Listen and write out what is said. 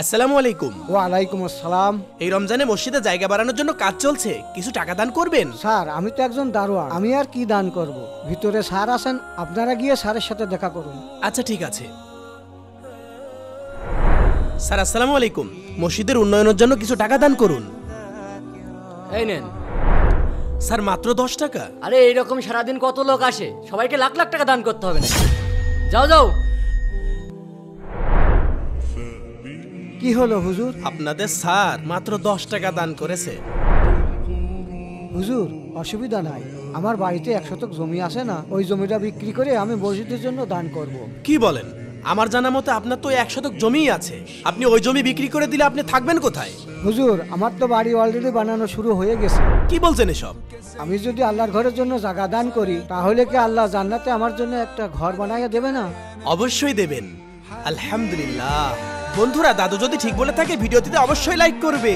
আসসালামু আলাইকুম। ওয়ালাইকুম আসসালাম। এই রমজানে মসজিদে জায়গা বাড়ানোর জন্য কাজ চলছে, কিছু টাকা দান করবেন? স্যার, আমি তো একজন দারোয়ান, আমি আর কি দান করব? ভিতরে স্যার আছেন, আপনারা গিয়ে স্যারের সাথে দেখা করুন। আচ্ছা ঠিক আছে। স্যার আসসালামু আলাইকুম, মসজিদের উন্নয়নের জন্য কিছু টাকা দান করুন। এই নেন। স্যার মাত্র 10 টাকা? আরে এইরকম সারাদিন কত লোক আসে, সবাইকে লাখ লাখ টাকা দান করতে হবে না। যাও যাও। কি হলো হুজুর? আপনাদের স্যার মাত্র 10 টাকা দান করেছে। হুজুর, অসুবিধা নাই, আমার বাড়িতে 1 শতক জমি আছে না, ওই জমিটা বিক্রি করে আমি মসজিদের জন্য দান করব। কি বলেন? আমার জানা মতে আপনার তো 1 শতক জমিই আছে, আপনি ওই জমি বিক্রি করে দিলে আপনি থাকবেন কোথায়? হুজুর, আমার তো বাড়ি অলরেডি বানানো শুরু হয়ে গেছে। কি বলছেন এসব? আমি যদি আল্লাহর ঘরের জন্য জায়গা দান করি, তাহলে কি আল্লাহ জান্নাতে আমার জন্য একটা ঘর বানাইয়া দেবে না? অবশ্যই দেবেন। আলহামদুলিল্লাহ। বন্ধুরা, দাদু যদি ঠিক বলে থাকে ভিডিওটিতে অবশ্যই লাইক করবে।